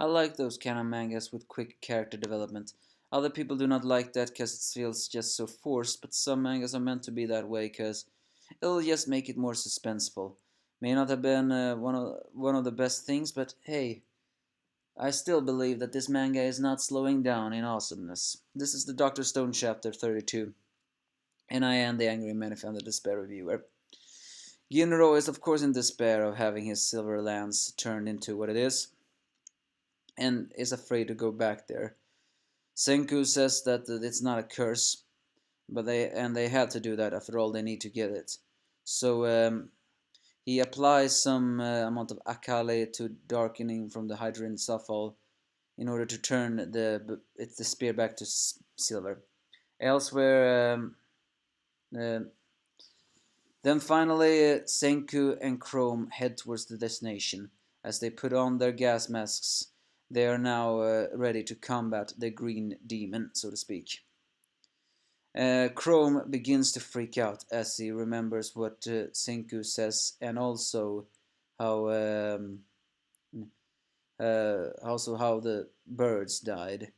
I like those kind of mangas with quick character development. Other people do not like that because it feels just so forced, but some mangas are meant to be that way because it'll just make it more suspenseful. May not have been one of the best things, but hey, I still believe that this manga is not slowing down in awesomeness. This is the Doctor Stone chapter 32, and I am the Angry Man from the Despair Reviewer. Ginrou is of course in despair of having his silver lance turned into what it is, and is afraid to go back there. Senku says that it's not a curse, but they had to do that. After all, they need to get it. So he applies some amount of akali to darkening from the hydrogen sulfol in order to turn the spear back to silver. Elsewhere, uh, then finally Senku and Chrome head towards the destination. As they put on their gas masks, they are now ready to combat the green demon, so to speak. Chrome begins to freak out as he remembers what Senku says, and also how how the birds died.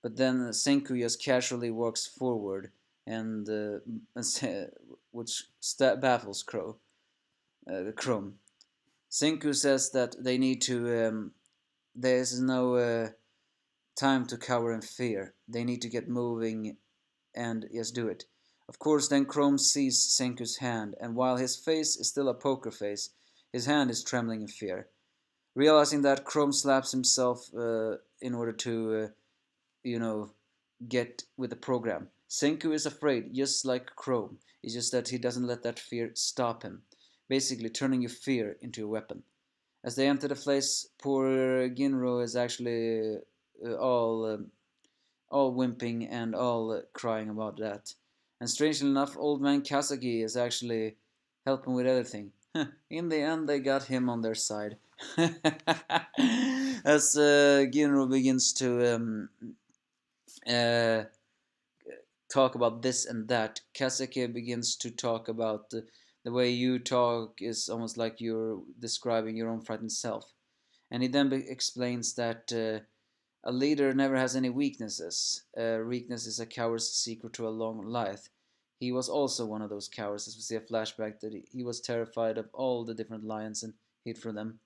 But then Senku just casually walks forward, and which baffles Chrome. Senku says that they need to. There is no time to cower in fear. They need to get moving and just do it. Of course, then Chrome sees Senku's hand, and while his face is still a poker face, his hand is trembling in fear. Realizing that, Chrome slaps himself in order to, get with the program. Senku is afraid, just like Chrome. It's just that he doesn't let that fear stop him. Basically, turning your fear into a weapon. As they enter the place, poor Ginrou is actually all whimpering and all crying about that. And strangely enough, old man Kazaki is actually helping with everything. In the end, they got him on their side. As Ginrou begins to uh, talk about this and that, Kazaki begins to talk about the way you talk is almost like you're describing your own frightened self. And he then explains that a leader never has any weaknesses. Weakness is a coward's secret to a long life. He was also one of those cowards, as we see a flashback that he was terrified of all the different lions and hid from them.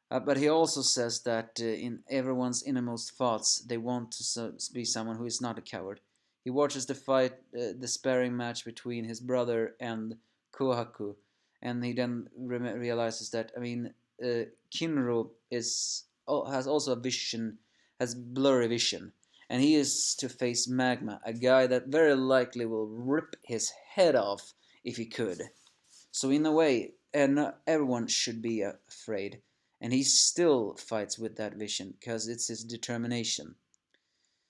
But he also says that in everyone's innermost thoughts, they want to be someone who is not a coward. He watches the sparring match between his brother and Kohaku, and he then realizes that Kinro has also a vision, has blurry vision, and he is to face Magma, a guy that very likely will rip his head off if he could. So in a way, everyone should be afraid, and he still fights with that vision because it's his determination.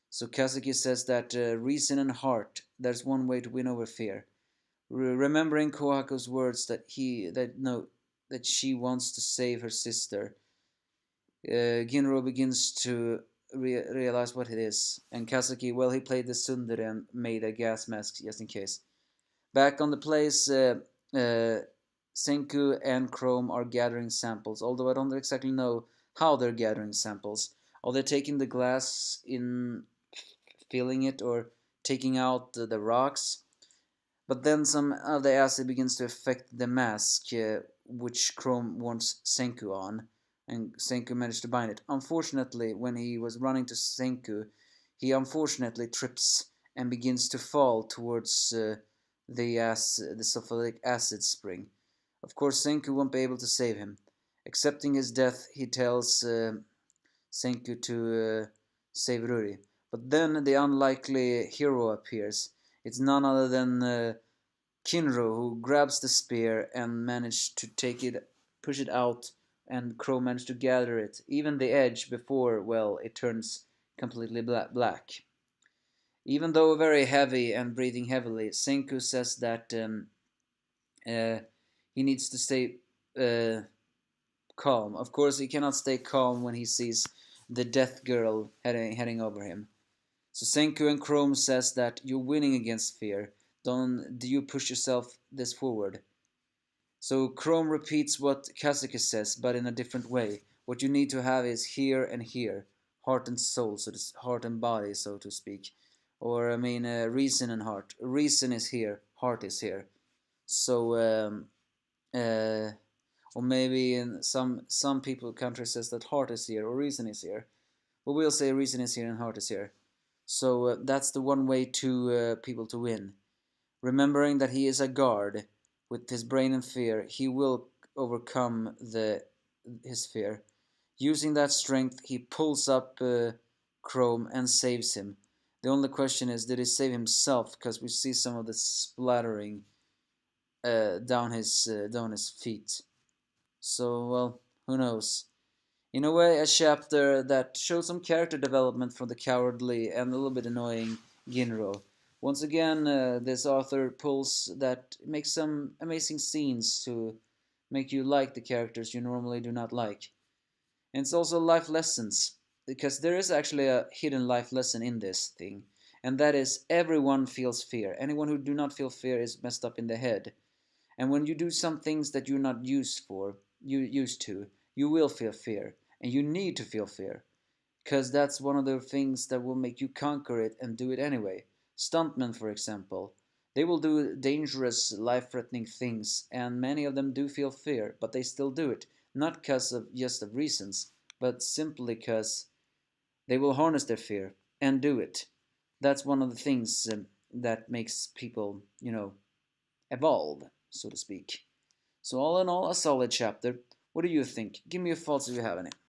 So Kazuki says that reason and heart, there's one way to win over fear. Remembering Kohaku's words that she wants to save her sister, Ginro begins to realize what it is. And Kazuki, well, he played the tsundere and made a gas mask just in case. Back on the place, Senku and Chrome are gathering samples, although I don't exactly know how they're gathering samples. Are they taking the glass in, filling it, or taking out the rocks? But then some of the acid begins to affect the mask, which Chrome wants Senku on, and Senku managed to bind it. Unfortunately, when he was running to Senku, he unfortunately trips and begins to fall towards the sulfuric acid spring. Of course, Senku won't be able to save him. Accepting his death, he tells Senku to save Ruri. But then the unlikely hero appears. It's none other than Kinro, who grabs the spear and manages to push it out, and Crow managed to gather it, even the edge before, well, it turns completely black. Even though very heavy and breathing heavily, Senku says that he needs to stay calm. Of course, he cannot stay calm when he sees the death girl heading over him. So Senku and Chrome says that you're winning against fear. Do you push yourself this forward? So Chrome repeats what Kazuki says, but in a different way. What you need to have is here and here, heart and soul, heart and body, so to speak. Or I mean, reason and heart. Reason is here, heart is here. So, uh, or maybe in some people country says that heart is here or reason is here. But we'll say reason is here and heart is here. So that's the one way to people to win. Remembering that he is a guard with his brain and fear, he will overcome his fear. Using that strength, he pulls up Chrome and saves him. The only question is, did he save himself? Because we see some of the splattering down his feet. So well, who knows? In a way, a chapter that shows some character development for the cowardly and a little bit annoying Ginrou. Once again, this author pulls that makes some amazing scenes to make you like the characters you normally do not like. And it's also life lessons, because there is actually a hidden life lesson in this thing, and that is everyone feels fear. Anyone who do not feel fear is messed up in the head. And when you do some things that you're not used to, you will feel fear, and you need to feel fear, because that's one of the things that will make you conquer it and do it anyway. Stuntmen, for example, they will do dangerous, life-threatening things, and many of them do feel fear, but they still do it, not because of just of reasons, but simply because they will harness their fear and do it. That's one of the things that makes people, evolve, so to speak. So all in all, a solid chapter. What do you think? Give me your thoughts if you have any.